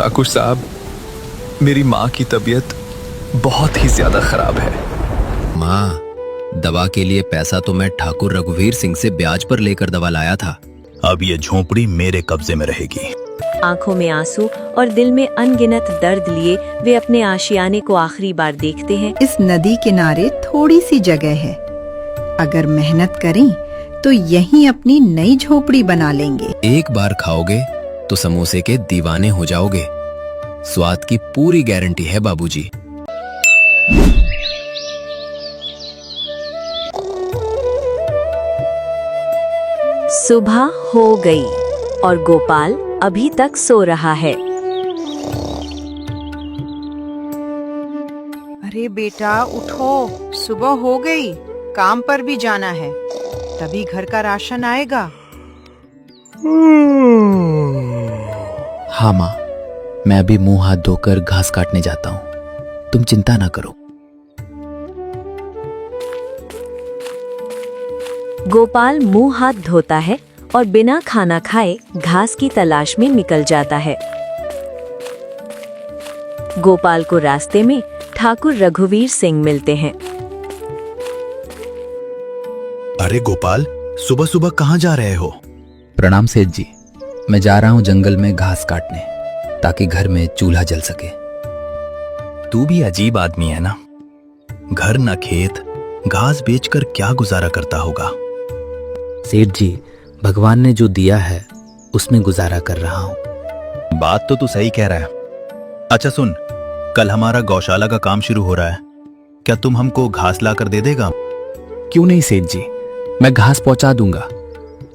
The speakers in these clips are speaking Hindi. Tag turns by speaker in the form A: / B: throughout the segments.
A: ठाकुर साहब, मेरी माँ की तबीयत बहुत ही ज्यादा खराब है।
B: माँ, दवा के लिए पैसा तो मैं ठाकुर रघुवीर सिंह से ब्याज पर लेकर दवा लाया था।
C: अब ये झोंपड़ी मेरे कब्जे में रहेगी।
D: आंखों में आंसू और दिल में अनगिनत दर्द लिए वे अपने आशियाने को आखिरी बार देखते हैं।
E: इस नदी किनारे थोड़ी सी जगह है, अगर मेहनत करें तो यहीं अपनी नई झोपड़ी बना लेंगे।
B: एक बार खाओगे तो समोसे के दीवाने हो जाओगे। स्वाद की पूरी गारंटी है बाबूजी।
D: सुबह हो गई और गोपाल अभी तक सो रहा है।
E: अरे बेटा उठो, सुबह हो गई, काम पर भी जाना है, तभी घर का राशन आएगा।
B: हाँ माँ, मैं अभी मुंह हाथ धोकर घास काटने जाता हूँ, तुम चिंता ना करो।
D: गोपाल मुंह हाथ धोता है और बिना खाना खाए घास की तलाश में निकल जाता है। गोपाल को रास्ते में ठाकुर रघुवीर सिंह मिलते हैं।
C: अरे गोपाल, सुबह सुबह कहाँ जा रहे हो?
B: प्रणाम सेठ जी, मैं जा रहा हूँ जंगल में घास काटने, ताकि घर में चूल्हा जल सके।
C: तू भी अजीब आदमी है ना, घर न खेत, घास बेचकर क्या गुजारा करता होगा?
B: सेठ जी, भगवान ने जो दिया है उसमें गुजारा कर रहा हूँ।
C: बात तो तू सही कह रहा है। अच्छा सुन, कल हमारा गौशाला का काम शुरू हो रहा है, क्या तुम हमको घास लाकर दे देगा?
B: क्यों नहीं सेठ जी, मैं घास पहुंचा दूंगा।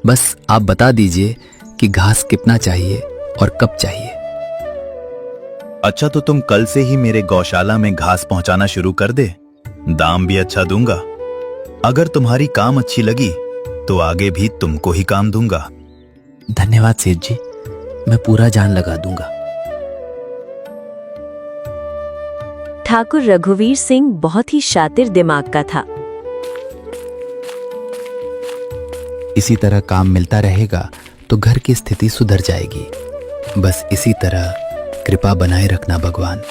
B: बस आप बता दीजिए कि घास कितना चाहिए और कब चाहिए।
C: अच्छा तो तुम कल से ही मेरे गौशाला में घास पहुंचाना शुरू कर दे, दाम भी अच्छा दूंगा। अगर तुम्हारी काम अच्छी लगी तो आगे भी तुमको ही काम दूंगा।
B: धन्यवाद सेठ जी, मैं पूरा जान लगा दूंगा।
D: ठाकुर रघुवीर सिंह बहुत ही शातिर दिमाग का था।
B: इसी तरह काम मिलता रहेगा तो घर की स्थिति सुधर जाएगी। बस इसी तरह कृपा बनाए रखना भगवान।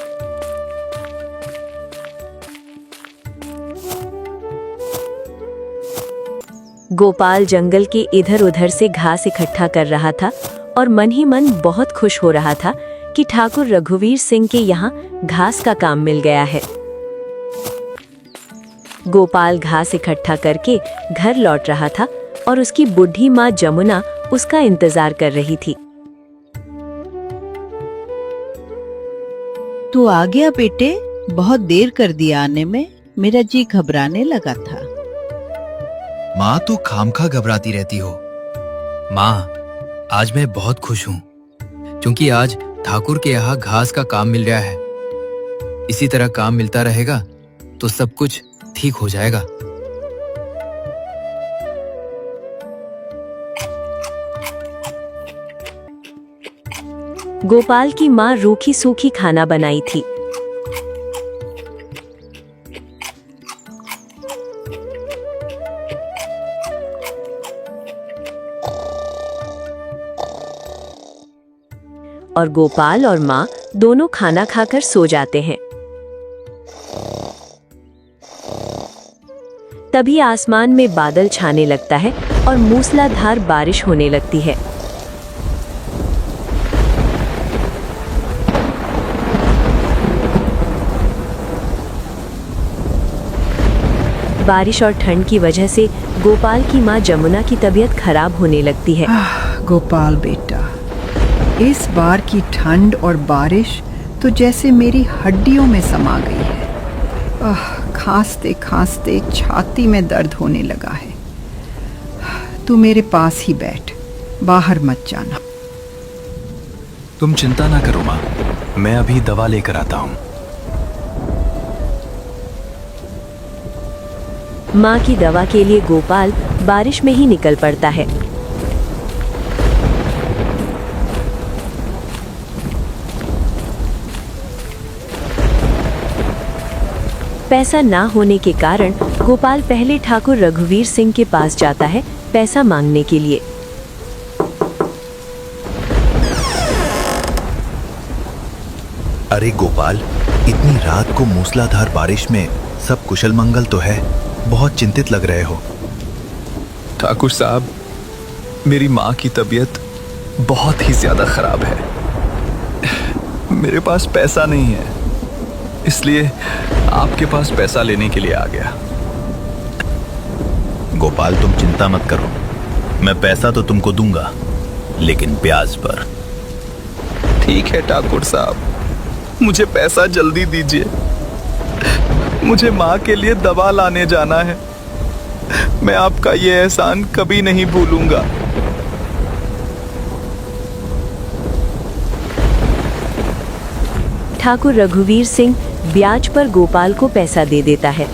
D: गोपाल जंगल के इधर उधर से घास इकट्ठा कर रहा था और मन ही मन बहुत खुश हो रहा था कि ठाकुर रघुवीर सिंह के यहाँ घास का काम मिल गया है। गोपाल घास इकट्ठा करके घर लौट रहा था और उसकी बुढ़ी माँ जमुना उसका इंतजार कर रही थी।
E: तू आ गया बेटे, बहुत देर कर दिया आने में, मेरा जी घबराने लगा था।
B: माँ तो खामखा घबराती रहती हो। माँ, आज मैं बहुत खुश हूँ क्योंकि आज ठाकुर के यहाँ घास का काम मिल रहा है। इसी तरह काम मिलता रहेगा तो सब कुछ ठीक हो जाएगा।
D: गोपाल की माँ रूखी सूखी खाना बनाई थी। और गोपाल और माँ दोनों खाना खाकर सो जाते हैं। तभी आसमान में बादल छाने लगता है और मूसलाधार बारिश होने लगती है। बारिश और ठंड की वजह से गोपाल की माँ जमुना की तबीयत खराब होने लगती है।
E: गोपाल बेटा, इस बार की ठंड और बारिश तो जैसे मेरी हड्डियों में समा गई है। खांसते खांसते छाती में दर्द होने लगा है। तू मेरे पास ही बैठ, बाहर मत जाना।
A: तुम चिंता ना करो माँ, मैं अभी दवा लेकर आता हूँ।
D: माँ की दवा के लिए गोपाल बारिश में ही निकल पड़ता है। पैसा ना होने के कारण गोपाल पहले ठाकुर रघुवीर सिंह के पास जाता है पैसा मांगने के लिए।
C: अरे गोपाल, इतनी रात को मूसलाधार बारिश में सब कुशल मंगल तो है? बहुत चिंतित लग रहे हो।
A: ठाकुर साहब, मेरी माँ की तबीयत बहुत ही ज्यादा खराब है। मेरे पास पैसा नहीं है, इसलिए आपके पास पैसा लेने के लिए आ गया।
C: गोपाल, तुम चिंता मत करो, मैं पैसा तो तुमको दूंगा, लेकिन ब्याज पर।
A: ठीक है ठाकुर साहब, मुझे पैसा जल्दी दीजिए। मुझे माँ के लिए दवा लाने जाना है। मैं आपका ये एहसान कभी नहीं भूलूंगा।
D: ठाकुर रघुवीर सिंह ब्याज पर गोपाल को पैसा दे देता है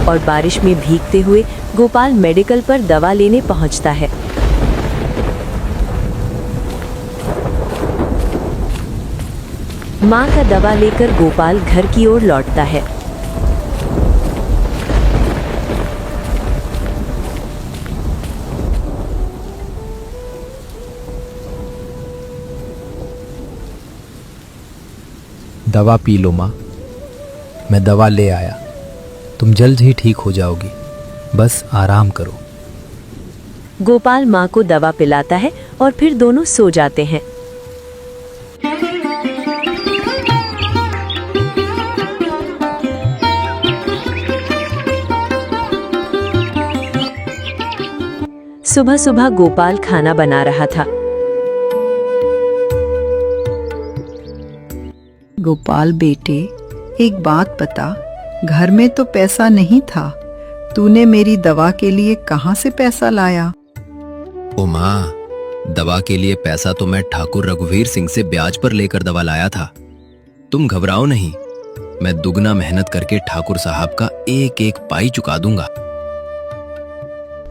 D: और बारिश में भीगते हुए गोपाल मेडिकल पर दवा लेने पहुंचता है। माँ का दवा लेकर गोपाल घर की ओर लौटता है।
B: दवा पी लो माँ, मैं दवा ले आया। तुम जल्द ही ठीक हो जाओगी, बस आराम करो।
D: गोपाल माँ को दवा पिलाता है और फिर दोनों सो जाते हैं। सुबह सुबह गोपाल खाना बना रहा था।
E: गोपाल बेटे, एक बात बता, घर में तो पैसा नहीं था, तूने मेरी दवा के लिए कहाँ से पैसा लाया?
B: ओ माँ, दवा के लिए पैसा तो मैं ठाकुर रघुवीर सिंह से ब्याज पर लेकर दवा लाया था। तुम घबराओ नहीं, मैं दुगना मेहनत करके ठाकुर साहब का एक एक पाई चुका दूंगा।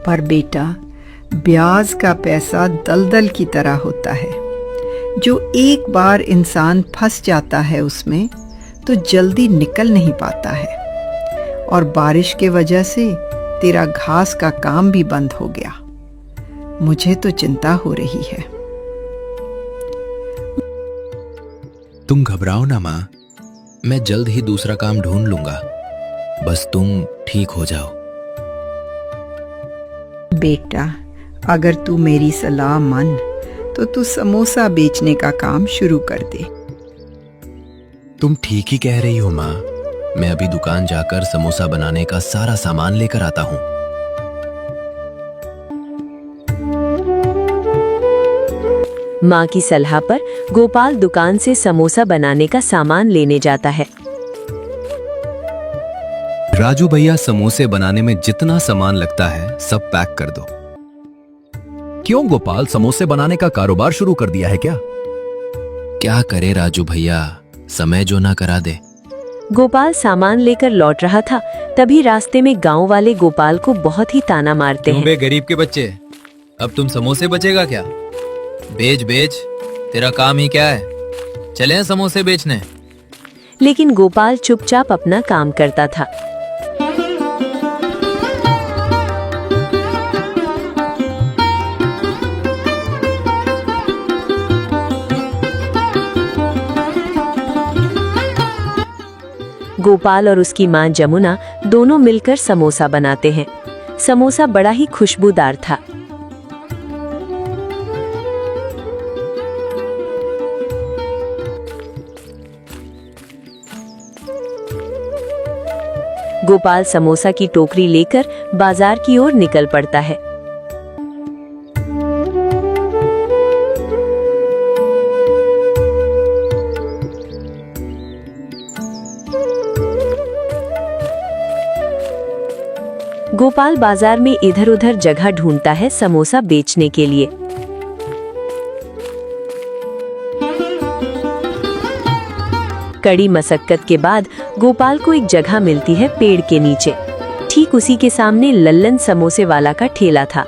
E: पर बेटा, ब्याज का पैसा दलदल की तरह होता है। जो एक बार इंसान फंस जाता है उसमें तो जल्दी निकल नहीं पाता है। और बारिश के वजह से तेरा घास का काम भी बंद हो गया। मुझे तो चिंता हो रही है।
B: तुम घबराओ ना माँ, मैं जल्द ही दूसरा काम ढूंढ लूंगा, बस तुम ठीक हो जाओ।
E: बेटा, अगर तू मेरी सलाह मान तो तू समोसा बेचने का काम शुरू कर दे।
B: तुम ठीक ही कह रही हो माँ, मैं अभी दुकान जाकर समोसा बनाने का सारा सामान लेकर आता हूँ।
D: माँ की सलाह पर गोपाल दुकान से समोसा बनाने का सामान लेने जाता है।
B: राजू भैया, समोसे बनाने में जितना सामान लगता है सब पैक कर दो।
A: क्यों गोपाल, समोसे बनाने का कारोबार शुरू कर दिया है क्या?
B: क्या करे राजू भैया, समय जो ना करा दे।
D: गोपाल सामान लेकर लौट रहा था, तभी रास्ते में गांव वाले गोपाल को बहुत ही ताना मारते हैं।
B: बे गरीब के बच्चे, अब तुम समोसे बचेगा क्या? बेच बेच, तेरा काम ही क्या है? चलें समोसे बेचने।
D: लेकिन गोपाल चुपचाप अपना काम करता था। गोपाल और उसकी मां जमुना दोनों मिलकर समोसा बनाते हैं। समोसा बड़ा ही खुशबूदार था। गोपाल समोसा की टोकरी लेकर बाजार की ओर निकल पड़ता है। गोपाल बाजार में इधर उधर जगह ढूंढता है समोसा बेचने के लिए। कड़ी मशक्कत के बाद गोपाल को एक जगह मिलती है पेड़ के नीचे। ठीक उसी के सामने लल्लन समोसे वाला का ठेला था।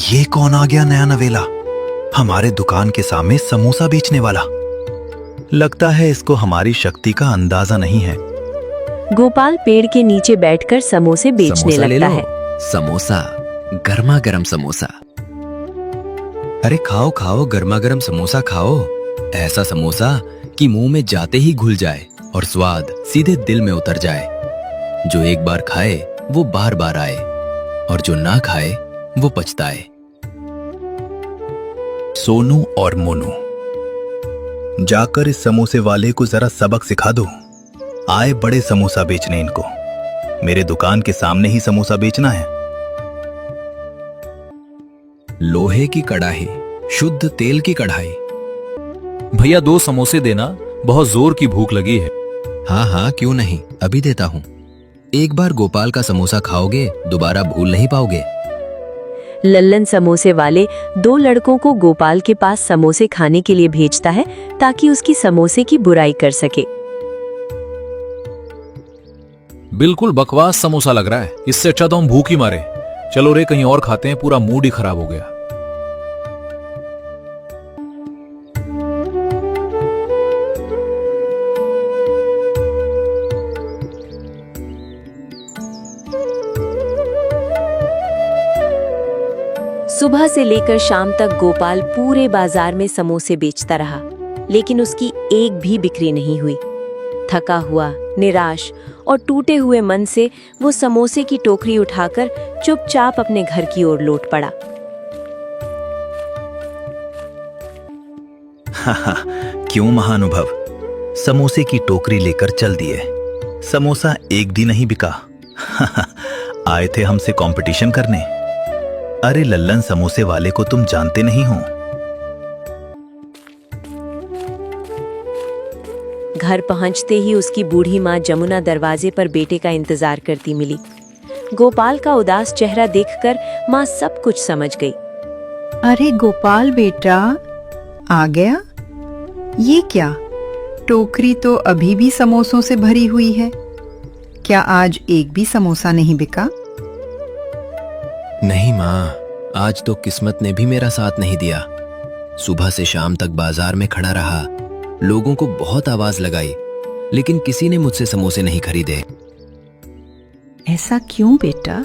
C: ये कौन आ गया नया नवेला? हमारे दुकान के सामने समोसा बेचने वाला। लगता है इसको हमारी शक्ति का अंदाजा नहीं है।
D: गोपाल पेड़ के नीचे बैठकर समोसे बेचने लगता है।
B: समोसा, गर्मा गर्म समोसा। अरे खाओ खाओ, गर्मा गर्म समोसा खाओ। ऐसा समोसा कि मुंह में जाते ही घुल जाए और स्वाद सीधे दिल में उतर जाए। जो एक बार खाए वो बार बार आए और जो ना खाए वो पछताए।
C: सोनू और मोनू, जाकर इस समोसे वाले को जरा सबक सिखा दो। आए बड़े समोसा बेचने इनको। मेरे दुकान के सामने ही समोसा बेचना है।
B: लोहे की कड़ाही, शुद्ध तेल की कढ़ाई।
F: भैया 2 समोसे देना, बहुत जोर की भूख लगी है।
B: हाँ हाँ, क्यों नहीं, अभी देता हूँ। एक बार गोपाल का समोसा खाओगे दोबारा भूल नहीं पाओगे।
D: लल्लन समोसे वाले 2 लड़कों को गोपाल के पास समोसे खाने के लिए भेजता है ताकि उसकी समोसे की बुराई कर सके।
F: बिल्कुल बकवास समोसा लग रहा है, इससे अच्छा तो हम भूख ही मारे। चलो रे कहीं और खाते हैं, पूरा मूड ही खराब हो गया।
D: सुबह से लेकर शाम तक गोपाल पूरे बाजार में समोसे बेचता रहा, लेकिन उसकी एक भी बिक्री नहीं हुई। थका हुआ, निराश और टूटे हुए मन से वो समोसे की टोकरी उठाकर चुपचाप अपने घर की ओर लौट पड़ा।
C: क्यों महानुभव, समोसे की टोकरी लेकर चल दिए। समोसा एक भी नहीं बिका। आए थे हमसे कंपटीशन करने। अरे लल्लन समोसे वाले को तुम जानते नहीं हो।
D: घर पहुंचते ही उसकी बूढ़ी माँ जमुना दरवाजे पर बेटे का इंतजार करती मिली। गोपाल का उदास चेहरा देखकर माँ सब कुछ समझ गई।
E: अरे गोपाल बेटा, आ गया? ये क्या? टोकरी तो अभी भी समोसों से भरी हुई है। क्या आज एक भी समोसा नहीं बिका?
B: नहीं माँ, आज तो किस्मत ने भी मेरा साथ नहीं दिया। सुबह से शाम तक बाजार में खड़ा रहा, लोगों को बहुत आवाज लगाई, लेकिन किसी ने मुझसे समोसे नहीं खरीदे।
E: ऐसा क्यों बेटा?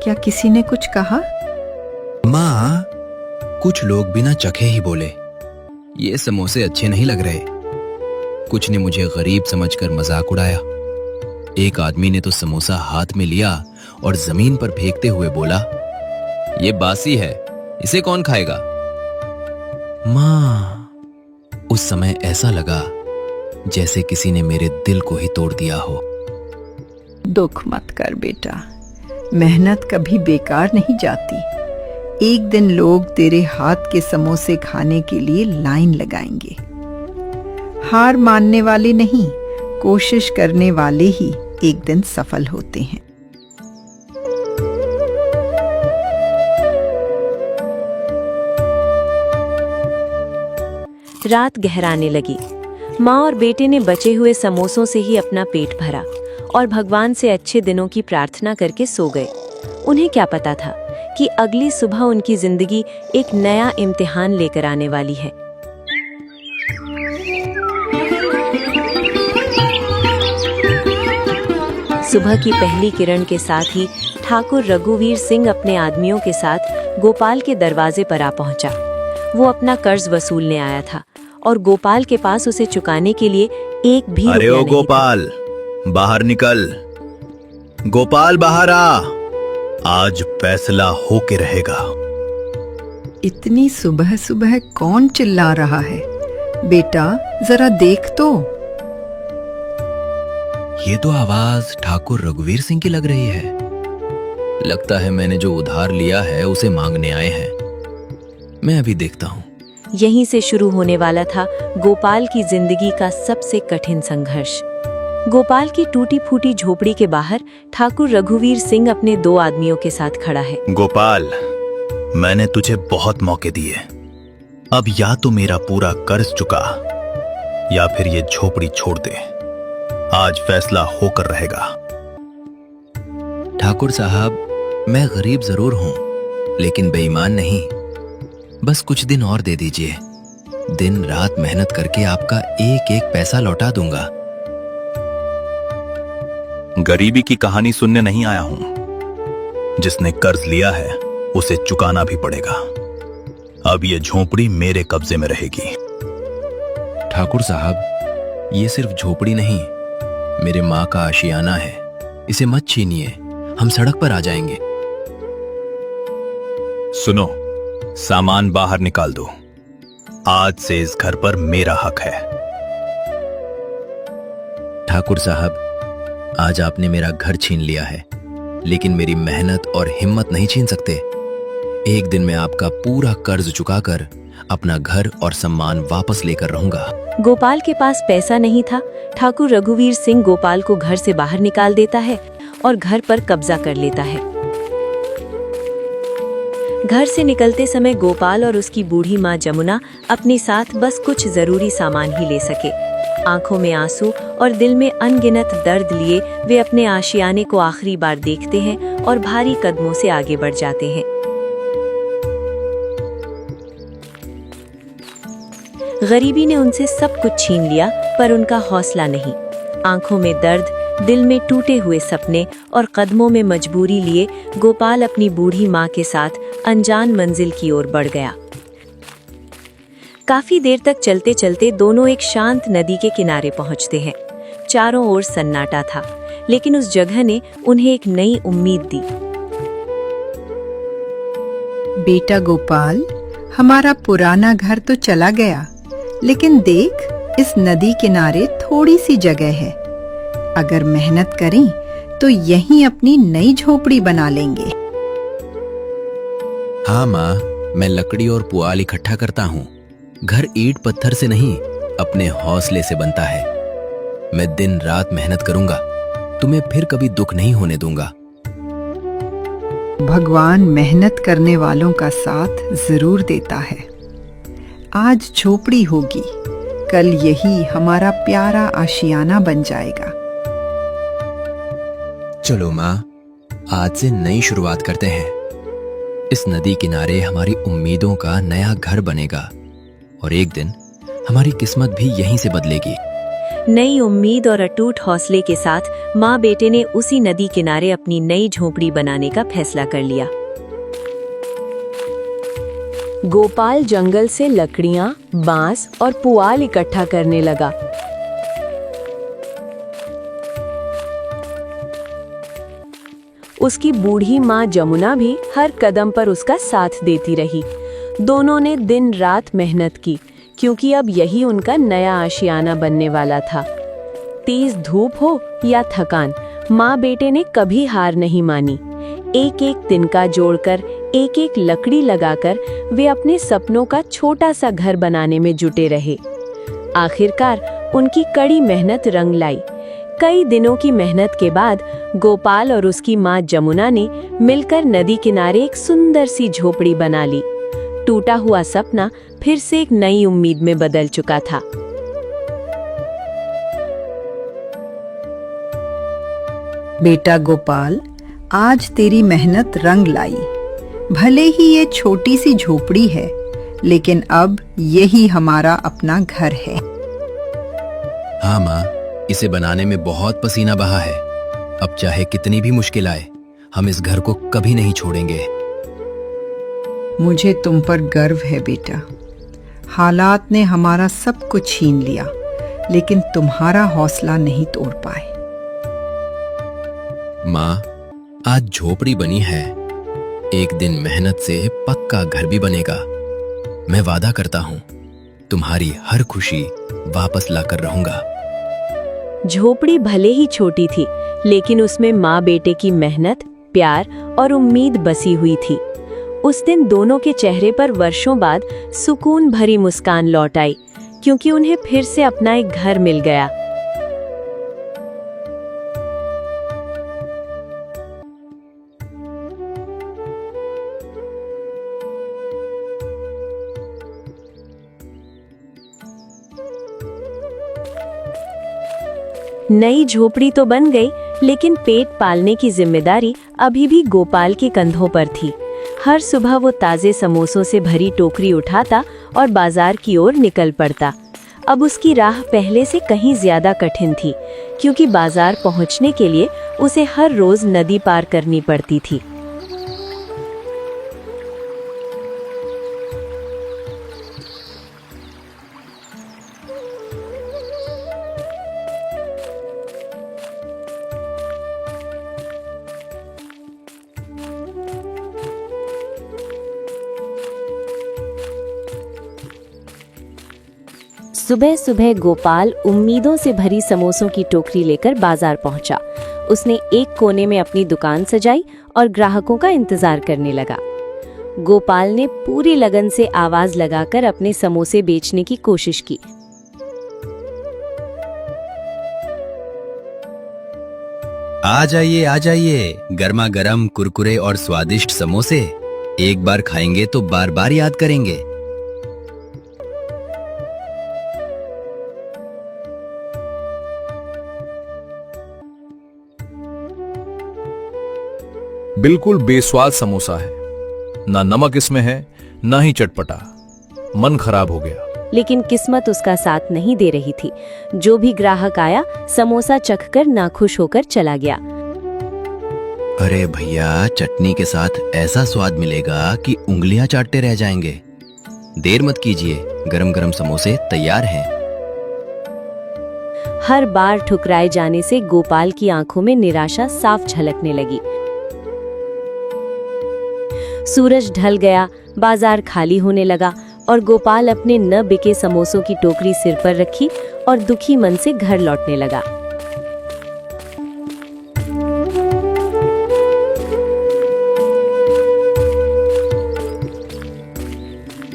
E: क्या किसी ने कुछ कहा?
B: माँ, कुछ लोग बिना चखे ही बोले, ये समोसे अच्छे नहीं लग रहे। कुछ ने मुझे गरीब समझकर मजाक उड़ाया। एक आदमी ने तो समोसा हाथ में लिया और जमीन पर फेंकते हुए बोला, ये बासी है, इसे कौन खाएगा? माँ, उस समय ऐसा लगा जैसे किसी ने मेरे दिल को ही तोड़ दिया हो।
E: दुख मत कर बेटा, मेहनत कभी बेकार नहीं जाती। एक दिन लोग तेरे हाथ के समोसे खाने के लिए लाइन लगाएंगे। हार मानने वाले नहीं, कोशिश करने वाले ही एक दिन सफल होते हैं।
D: रात गहराने लगी। माँ और बेटे ने बचे हुए समोसों से ही अपना पेट भरा और भगवान से अच्छे दिनों की प्रार्थना करके सो गए। उन्हें क्या पता था कि अगली सुबह उनकी जिंदगी एक नया इम्तिहान लेकर आने वाली है। सुबह की पहली किरण के साथ ही ठाकुर रघुवीर सिंह अपने आदमियों के साथ गोपाल के दरवाजे पर आ पहुंचा। वो अपना कर्ज वसूलने आया था और गोपाल के पास उसे चुकाने के लिए एक भी
C: अरे
D: रुपया
C: ओ
D: नहीं था।
C: गोपाल, बाहर निकल। गोपाल बाहर आ, आज फैसला होके रहेगा।
E: इतनी सुबह सुबह कौन चिल्ला रहा है? बेटा जरा देख तो।
B: ये तो आवाज ठाकुर रघुवीर सिंह की लग रही है। लगता है मैंने जो उधार लिया है उसे मांगने आए हैं। मैं अभी देखता हूँ।
D: यहीं से शुरू होने वाला था गोपाल की जिंदगी का सबसे कठिन संघर्ष। गोपाल की टूटी फूटी झोपड़ी के बाहर ठाकुर रघुवीर सिंह अपने 2 आदमियों के साथ खड़ा है।
C: गोपाल, मैंने तुझे बहुत मौके दिए। अब या तो मेरा पूरा कर्ज चुका या फिर ये झोपड़ी छोड़ दे। आज फैसला होकर रहेगा।
B: ठाकुर साहब, मैं गरीब जरूर हूँ लेकिन बेईमान नहीं। बस कुछ दिन और दे दीजिए। दिन रात मेहनत करके आपका एक एक पैसा लौटा दूंगा।
C: गरीबी की कहानी सुनने नहीं आया हूं। जिसने कर्ज लिया है उसे चुकाना भी पड़ेगा। अब ये झोपड़ी मेरे कब्जे में रहेगी।
B: ठाकुर साहब, ये सिर्फ झोपड़ी नहीं, मेरे माँ का आशियाना है। इसे मत छीनिए, हम सड़क पर आ जाएंगे।
C: सुनो, सामान बाहर निकाल दो। आज से इस घर पर मेरा हक है।
B: ठाकुर साहब, आज आपने मेरा घर छीन लिया है, लेकिन मेरी मेहनत और हिम्मत नहीं छीन सकते। एक दिन मैं आपका पूरा कर्ज चुकाकर अपना घर और सम्मान वापस लेकर रहूंगा।
D: गोपाल के पास पैसा नहीं था। ठाकुर रघुवीर सिंह गोपाल को घर से बाहर निकाल देता है और घर पर कब्जा कर लेता है। घर से निकलते समय गोपाल और उसकी बूढ़ी माँ जमुना अपने साथ बस कुछ जरूरी सामान ही ले सके। आंखों में आंसू और दिल में अनगिनत दर्द लिए वे अपने आशियाने को आखिरी बार देखते हैं और भारी कदमों से आगे बढ़ जाते हैं। गरीबी ने उनसे सब कुछ छीन लिया, पर उनका हौसला नहीं। आंखों में दर्द, दिल में टूटे हुए सपने और कदमों में मजबूरी लिए गोपाल अपनी बूढ़ी माँ के साथ अनजान मंजिल की ओर बढ़ गया। काफी देर तक चलते चलते दोनों एक शांत नदी के किनारे पहुंचते हैं। चारों ओर सन्नाटा था, लेकिन उस जगह ने उन्हें एक नई उम्मीद दी।
E: बेटा गोपाल, हमारा पुराना घर तो चला गया, लेकिन देख, इस नदी किनारे थोड़ी सी जगह है। अगर मेहनत करें तो यहीं अपनी नई झोपड़ी बना लेंगे।
B: हाँ माँ, मैं लकड़ी और पुआल इकट्ठा करता हूँ। घर ईंट पत्थर से नहीं, अपने हौसले से बनता है। मैं दिन रात मेहनत करूंगा, तुम्हें फिर कभी दुख नहीं होने दूंगा।
E: भगवान मेहनत करने वालों का साथ जरूर देता है। आज झोपड़ी होगी, कल यही हमारा प्यारा आशियाना बन जाएगा।
B: चलो माँ, आज से नई शुरुआत करते हैं। इस नदी किनारे हमारी उम्मीदों का नया घर बनेगा और एक दिन हमारी किस्मत भी यहीं से बदलेगी।
D: नई उम्मीद और अटूट हौसले के साथ माँ बेटे ने उसी नदी किनारे अपनी नई झोपड़ी बनाने का फैसला कर लिया। गोपाल जंगल से लकड़ियां, बांस और पुआल इकट्ठा करने लगा। उसकी बूढ़ी माँ जमुना भी हर कदम पर उसका साथ देती रही। दोनों ने दिन रात मेहनत की, क्योंकि अब यही उनका नया आशियाना बनने वाला था। तेज धूप हो या थकान, माँ बेटे ने कभी हार नहीं मानी। एक एक तिनका जोड़कर, एक एक लकड़ी लगाकर वे अपने सपनों का छोटा सा घर बनाने में जुटे रहे। आखिरकार उनकी कड़ी मेहनत रंग लाई। कई दिनों की मेहनत के बाद गोपाल और उसकी माँ जमुना ने मिलकर नदी किनारे एक सुंदर सी झोपड़ी बना ली। टूटा हुआ सपना फिर से एक नई उम्मीद में बदल चुका था।
E: बेटा गोपाल, आज तेरी मेहनत रंग लाई। भले ही ये छोटी सी झोपड़ी है, लेकिन अब यही हमारा अपना घर है।
B: हाँ माँ, इसे बनाने में बहुत पसीना बहा है। अब चाहे कितनी भी मुश्किल आए, हम इस घर को कभी नहीं छोड़ेंगे।
E: मुझे तुम पर गर्व है बेटा। हालात ने हमारा सब कुछ छीन लिया, लेकिन तुम्हारा हौसला नहीं तोड़ पाए।
B: माँ, आज झोपड़ी बनी है, एक दिन मेहनत से पक्का घर भी बनेगा। मैं वादा करता हूँ, तुम्हारी हर खुशी वापस लाकर रहूंगा।
D: झोपड़ी भले ही छोटी थी, लेकिन उसमें माँ बेटे की मेहनत, प्यार और उम्मीद बसी हुई थी। उस दिन दोनों के चेहरे पर वर्षों बाद सुकून भरी मुस्कान लौट आई, क्योंकि उन्हें फिर से अपना एक घर मिल गया। नई झोपड़ी तो बन गई, लेकिन पेट पालने की जिम्मेदारी अभी भी गोपाल के कंधों पर थी। हर सुबह वो ताजे समोसों से भरी टोकरी उठाता और बाजार की ओर निकल पड़ता। अब उसकी राह पहले से कहीं ज्यादा कठिन थी, क्योंकि बाजार पहुंचने के लिए उसे हर रोज नदी पार करनी पड़ती थी। सुबह सुबह गोपाल उम्मीदों से भरी समोसों की टोकरी लेकर बाजार पहुंचा। उसने एक कोने में अपनी दुकान सजाई और ग्राहकों का इंतजार करने लगा। गोपाल ने पूरी लगन से आवाज लगाकर अपने समोसे बेचने की कोशिश की।
B: आ जाइए, गर्मा गर्म कुरकुरे और स्वादिष्ट समोसे। एक बार खाएंगे तो बार बार याद करेंगे।
F: बिल्कुल बेस्वाद समोसा है, ना नमक इसमें है ना ही चटपटा। मन खराब हो गया।
D: लेकिन किस्मत उसका साथ नहीं दे रही थी। जो भी ग्राहक आया समोसा चखकर नाखुश होकर चला गया।
B: अरे भैया, चटनी के साथ ऐसा स्वाद मिलेगा कि उंगलियां चाटते रह जाएंगे। देर मत कीजिए, गरम गरम समोसे तैयार हैं।
D: हर बार ठुकराए जाने से गोपाल की आंखों में निराशा साफ झलकने लगी। सूरज ढल गया, बाजार खाली होने लगा और गोपाल अपने न बिके समोसों की टोकरी सिर पर रखी और दुखी मन से घर लौटने लगा।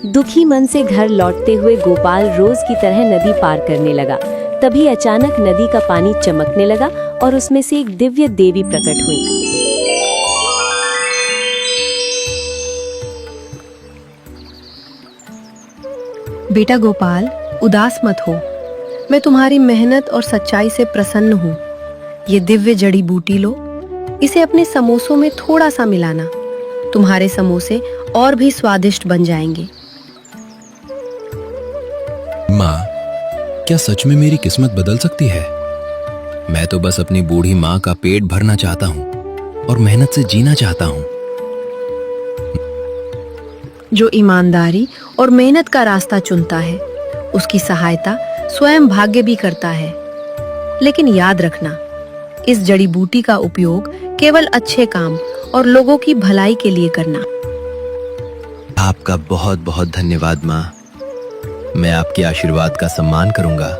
D: दुखी मन से घर लौटते हुए गोपाल रोज की तरह नदी पार करने लगा। तभी अचानक नदी का पानी चमकने लगा और उसमें से एक दिव्य देवी प्रकट हुई।
G: बेटा गोपाल, उदास मत हो। मैं तुम्हारी मेहनत और सच्चाई से प्रसन्न हूँ। ये दिव्य जड़ी बूटी लो, इसे अपने समोसों में थोड़ा सा मिलाना। तुम्हारे समोसे और भी स्वादिष्ट बन जाएंगे।
B: माँ, क्या सच में मेरी किस्मत बदल सकती है? मैं तो बस अपनी बूढ़ी माँ का पेट भरना चाहता हूँ और मेहनत से जीना चाहता हूँ।
G: जो ईमानदारी और मेहनत का रास्ता चुनता है, उसकी सहायता स्वयं भाग्य भी करता है। लेकिन याद रखना, इस जड़ी बूटी का उपयोग केवल अच्छे काम और लोगों की भलाई के लिए करना।
B: आपका बहुत बहुत धन्यवाद माँ। मैं आपके आशीर्वाद का सम्मान करूंगा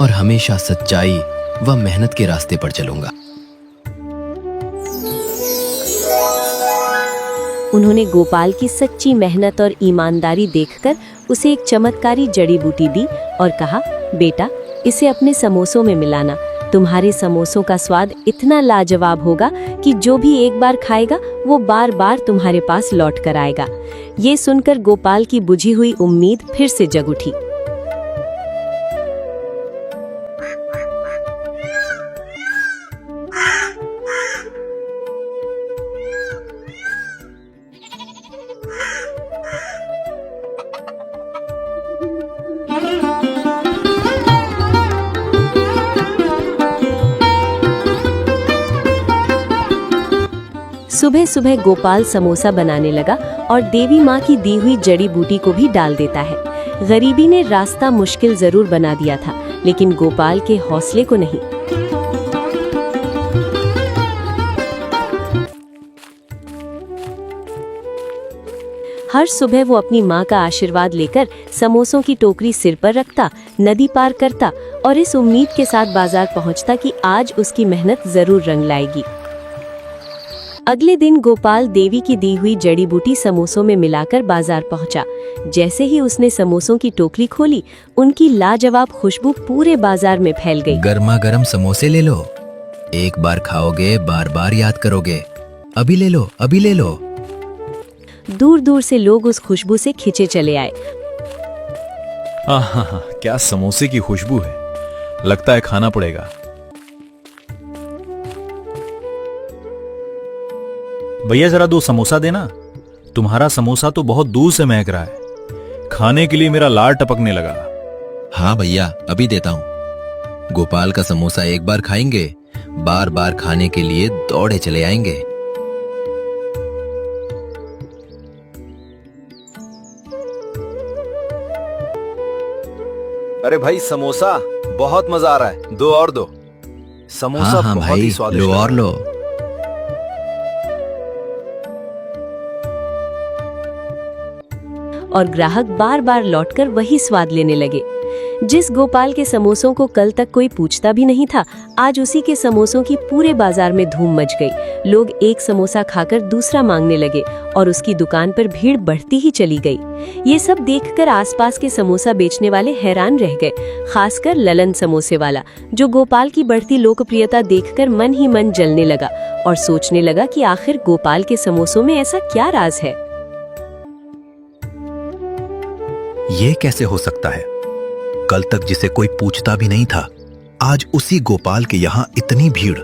B: और हमेशा सच्चाई व मेहनत के रास्ते पर चलूंगा।
D: उन्होंने गोपाल की सच्ची मेहनत और ईमानदारी देखकर उसे एक चमत्कारी जड़ी बूटी दी और कहा, बेटा, इसे अपने समोसों में मिलाना। तुम्हारे समोसों का स्वाद इतना लाजवाब होगा कि जो भी एक बार खाएगा वो बार बार तुम्हारे पास लौट कर आएगा। ये सुनकर गोपाल की बुझी हुई उम्मीद फिर से जग उठी। सुबह सुबह गोपाल समोसा बनाने लगा और देवी माँ की दी हुई जड़ी बूटी को भी डाल देता है। गरीबी ने रास्ता मुश्किल जरूर बना दिया था, लेकिन गोपाल के हौसले को नहीं। हर सुबह वो अपनी माँ का आशीर्वाद लेकर समोसों की टोकरी सिर पर रखता, नदी पार करता और इस उम्मीद के साथ बाजार पहुँचता कि आज उसकी मेहनत जरूर रंग लाएगी। अगले दिन गोपाल देवी की दी हुई जड़ी बूटी समोसों में मिलाकर बाजार पहुंचा। जैसे ही उसने समोसों की टोकरी खोली, उनकी लाजवाब खुशबू पूरे बाजार में फैल गई।
B: गर्मा गर्म समोसे ले लो। एक बार खाओगे बार बार याद करोगे। अभी ले लो, अभी ले लो।
D: दूर दूर से लोग उस खुशबू से खिंचे चले आए।
F: आहा, क्या समोसे की खुशबू है। लगता है खाना पड़ेगा। भैया जरा 2 समोसा देना। तुम्हारा समोसा तो बहुत दूर से महक रहा है। खाने के लिए मेरा लार टपकने लगा।
B: हाँ भैया, अभी देता हूँ। गोपाल का समोसा एक बार खाएंगे, बार बार खाने के लिए दौड़े चले आएंगे।
C: अरे भाई, समोसा बहुत मजा आ रहा है। 2 और दो। समोसा
B: हाँ
C: बहुत
B: भाई,
C: ही स्वादिष्ट
B: लो और
C: है।
B: लो।
D: और ग्राहक बार बार लौटकर वही स्वाद लेने लगे। जिस गोपाल के समोसों को कल तक कोई पूछता भी नहीं था, आज उसी के समोसों की पूरे बाजार में धूम मच गई। लोग एक समोसा खाकर दूसरा मांगने लगे और उसकी दुकान पर भीड़ बढ़ती ही चली गई। ये सब देखकर आसपास के समोसा बेचने वाले हैरान रह गए, खासकर ललन समोसे वाला, जो गोपाल की बढ़ती लोकप्रियता देखकर मन ही मन जलने लगा और सोचने लगा कि आखिर गोपाल के समोसों में ऐसा क्या राज है।
C: ये कैसे हो सकता है? कल तक जिसे कोई पूछता भी नहीं था, आज उसी गोपाल के यहां इतनी भीड़।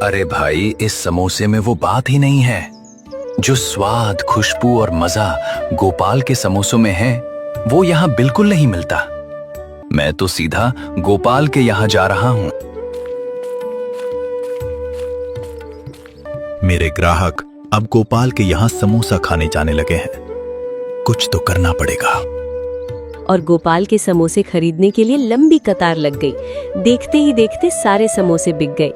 A: अरे भाई, इस समोसे में वो बात ही नहीं है। जो स्वाद, खुशबू और मजा गोपाल के समोसों में है, वो यहाँ बिल्कुल नहीं मिलता। मैं तो सीधा गोपाल के यहाँ जा रहा हूँ।
C: मेरे ग्राहक अब गोपाल के यहाँ समोसा खाने जाने लगे हैं। कुछ तो करना पड़ेगा।
D: और गोपाल के समोसे खरीदने के लिए लंबी कतार लग गई। देखते ही देखते सारे समोसे बिक गए।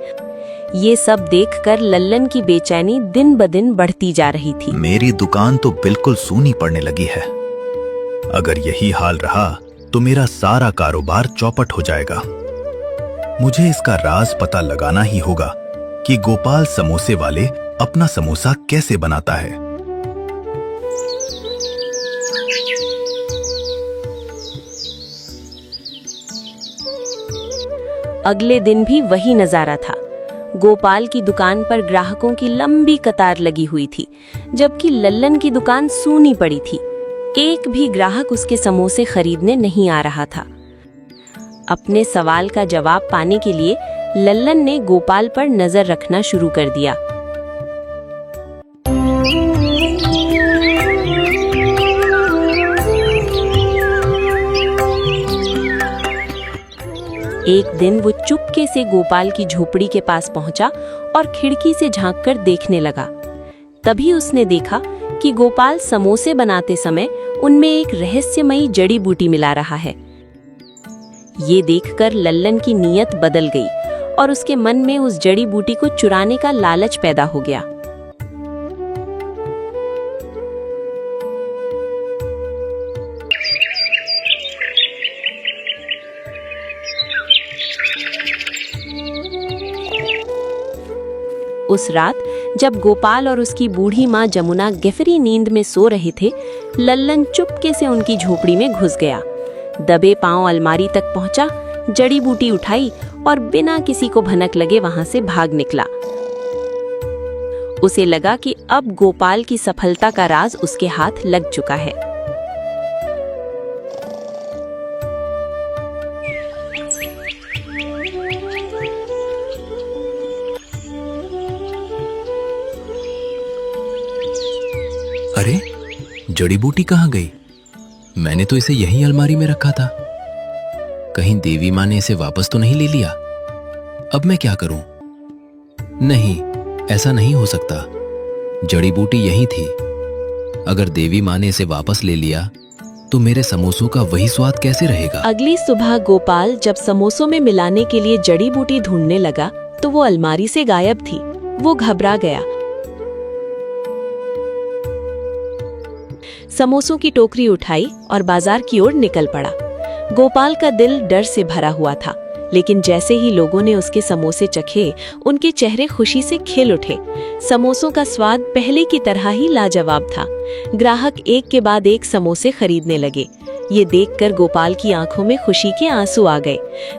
D: ये सब देखकर लल्लन की बेचैनी दिन ब दिन बढ़ती जा रही थी।
C: मेरी दुकान तो बिल्कुल सूनी पड़ने लगी है। अगर यही हाल रहा तो मेरा सारा कारोबार चौपट हो जाएगा। मुझे इसका राज पता लगाना ही होगा कि गोपाल समोसे वाले अपना समोसा कैसे बनाता है।
D: अगले दिन भी वही नजारा था। गोपाल की दुकान पर ग्राहकों की लंबी कतार लगी हुई थी, जबकि लल्लन की दुकान सूनी पड़ी थी। एक भी ग्राहक उसके समोसे खरीदने नहीं आ रहा था। अपने सवाल का जवाब पाने के लिए लल्लन ने गोपाल पर नजर रखना शुरू कर दिया। एक दिन वो चुपके से गोपाल की झोपड़ी के पास पहुंचा और खिड़की से झांककर देखने लगा। तभी उसने देखा कि गोपाल समोसे बनाते समय उनमें एक रहस्यमयी जड़ी बूटी मिला रहा है। ये देखकर लल्लन की नीयत बदल गई और उसके मन में उस जड़ी बूटी को चुराने का लालच पैदा हो गया। उस रात जब गोपाल और उसकी बूढ़ी माँ जमुना गहरी नींद में सो रहे थे, लल्लन चुपके से उनकी झोपड़ी में घुस गया। दबे पांव अलमारी तक पहुंचा, जड़ी बूटी उठाई और बिना किसी को भनक लगे वहां से भाग निकला। उसे लगा कि अब गोपाल की सफलता का राज उसके हाथ लग चुका है।
B: अरे, जड़ी बूटी कहाँ गई? मैंने तो इसे यहीं अलमारी में रखा था। कहीं देवी माँ ने इसे वापस तो नहीं ले लिया? अब मैं क्या करूं? नहीं, ऐसा नहीं हो सकता। जड़ी बूटी यहीं थी। अगर देवी माँ ने इसे वापस ले लिया तो मेरे समोसों का वही स्वाद कैसे रहेगा?
D: अगली सुबह गोपाल जब समोसों में मिलाने के लिए जड़ी बूटी ढूंढने लगा तो वो अलमारी से गायब थी। वो घबरा गया। समोसों की टोकरी उठाई और बाजार की ओर निकल पड़ा। गोपाल का दिल डर से भरा हुआ था, लेकिन जैसे ही लोगों ने उसके समोसे चखे, उनके चेहरे खुशी से खिल उठे। समोसों का स्वाद पहले की तरह ही लाजवाब था। ग्राहक एक के बाद एक समोसे खरीदने लगे। ये देखकर गोपाल की आंखों में खुशी के आंसू आ गए।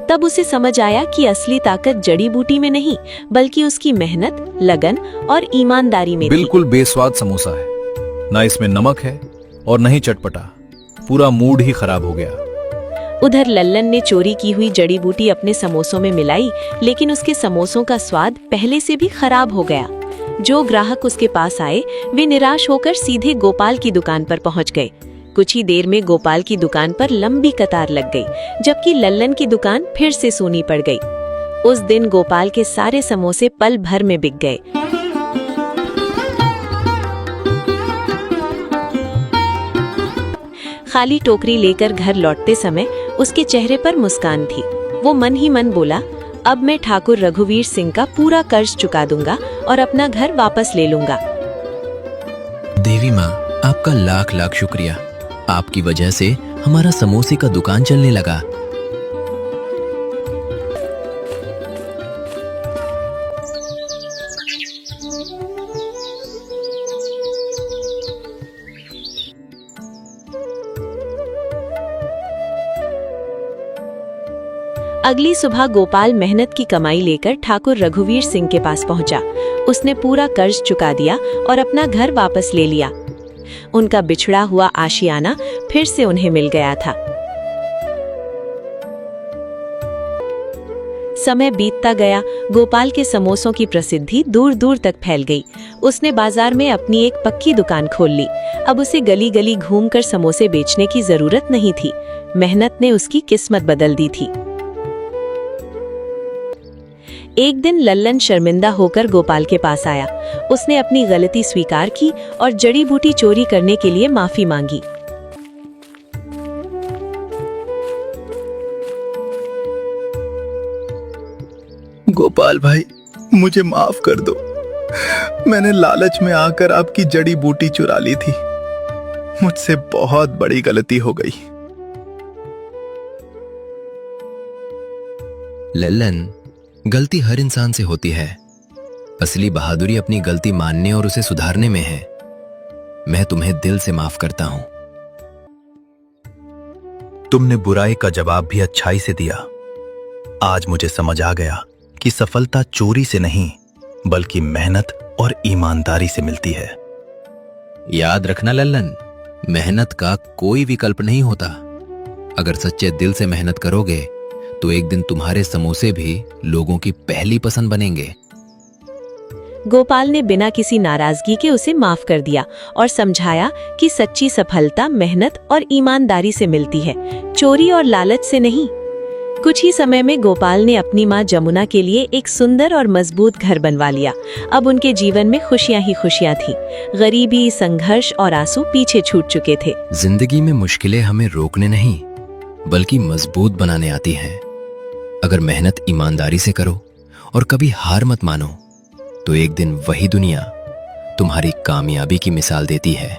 D: तब उसे समझ आया कि असली ताकत जड़ी बूटी में नहीं, बल्कि उसकी मेहनत, लगन और ईमानदारी में थी।
F: बिल्कुल बेस्वाद समोसा है। ना इसमें नमक है और नहीं चटपटा। पूरा मूड ही खराब हो गया।
D: उधर लल्लन ने चोरी की हुई जड़ी बूटी अपने समोसों में मिलाई, लेकिन उसके समोसों का स्वाद पहले से भी खराब हो गया। जो ग्राहक उसके पास आए, वे निराश होकर सीधे गोपाल की दुकान पर पहुंच गए। कुछ ही देर में गोपाल की दुकान पर लंबी कतार लग गई, जबकि लल्लन की दुकान फिर से सूनी पड़ गई। उस दिन गोपाल के सारे समोसे पल भर में बिक गए। खाली टोकरी लेकर घर लौटते समय उसके चेहरे पर मुस्कान थी। वो मन ही मन बोला, अब मैं ठाकुर रघुवीर सिंह का पूरा कर्ज चुका दूंगा और अपना घर वापस ले लूंगा।
B: देवी माँ, आपका लाख लाख शुक्रिया। आपकी वजह से हमारा समोसे का दुकान चलने लगा।
D: अगली सुबह गोपाल मेहनत की कमाई लेकर ठाकुर रघुवीर सिंह के पास पहुंचा। उसने पूरा कर्ज चुका दिया और अपना घर वापस ले लिया। उनका बिछड़ा हुआ आशियाना फिर से उन्हें मिल गया था। समय बीतता गया। गोपाल के समोसों की प्रसिद्धि दूर दूर तक फैल गई। उसने बाजार में अपनी एक पक्की दुकान खोल ली। अब उसे गली गली घूमकर समोसे बेचने की जरूरत नहीं थी। मेहनत ने उसकी किस्मत बदल दी थी। एक दिन लल्लन शर्मिंदा होकर गोपाल के पास आया। उसने अपनी गलती स्वीकार की और जड़ी बूटी चोरी करने के लिए माफी मांगी।
C: गोपाल भाई, मुझे माफ कर दो। मैंने लालच में आकर आपकी जड़ी बूटी चुरा ली थी। मुझसे बहुत बड़ी गलती हो गई।
B: लल्लन, गलती हर इंसान से होती है। असली बहादुरी अपनी गलती मानने और उसे सुधारने में है। मैं तुम्हें दिल से माफ करता हूं।
C: तुमने बुराई का जवाब भी अच्छाई से दिया। आज मुझे समझ आ गया कि सफलता चोरी से नहीं, बल्कि मेहनत और ईमानदारी से मिलती है।
B: याद रखना लल्लन, मेहनत का कोई विकल्प नहीं होता। अगर सच्चे दिल से मेहनत करोगे तो एक दिन तुम्हारे समोसे भी लोगों की पहली पसंद बनेंगे।
D: गोपाल ने बिना किसी नाराजगी के उसे माफ कर दिया और समझाया कि सच्ची सफलता मेहनत और ईमानदारी से मिलती है, चोरी और लालच से नहीं। कुछ ही समय में गोपाल ने अपनी माँ जमुना के लिए एक सुंदर और मजबूत घर बनवा लिया। अब उनके जीवन में खुशियां ही खुशियां थीं। गरीबी, संघर्ष और आंसू पीछे छूट चुके थे।
B: जिंदगी में मुश्किलें हमें रोकने नहीं, बल्कि मजबूत बनाने आती हैं। अगर मेहनत ईमानदारी से करो और कभी हार मत मानो, तो एक दिन वही दुनिया तुम्हारी कामयाबी की मिसाल देती है।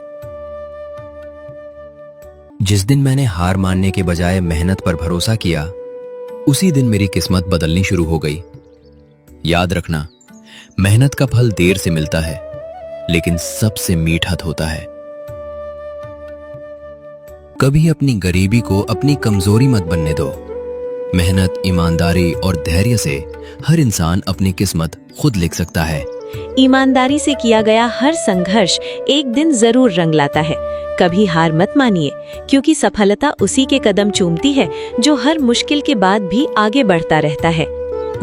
B: जिस दिन मैंने हार मानने के बजाय मेहनत पर भरोसा किया, उसी दिन मेरी किस्मत बदलनी शुरू हो गई। याद रखना, मेहनत का फल देर से मिलता है, लेकिन सबसे मीठा होता है। कभी अपनी गरीबी को अपनी कमजोरी मत बनने दो। मेहनत, ईमानदारी और धैर्य से हर इंसान अपनी किस्मत खुद लिख सकता है।
D: ईमानदारी से किया गया हर संघर्ष एक दिन जरूर रंग लाता है। कभी हार मत मानिए, क्योंकि सफलता उसी के कदम चूमती है जो हर मुश्किल के बाद भी आगे बढ़ता रहता है।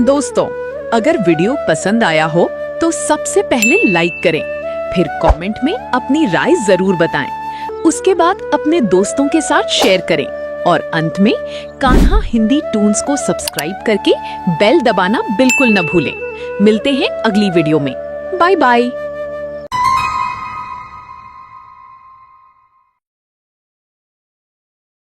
H: दोस्तों, अगर वीडियो पसंद आया हो तो सबसे पहले लाइक करें, फिर कमेंट में अपनी राय जरूर बताएं। उसके बाद अपने दोस्तों के साथ शेयर करें और अंत में कान्हा हिंदी टून्स को सब्सक्राइब करके बेल दबाना बिल्कुल न भूलें। मिलते हैं अगली वीडियो में। Bye bye.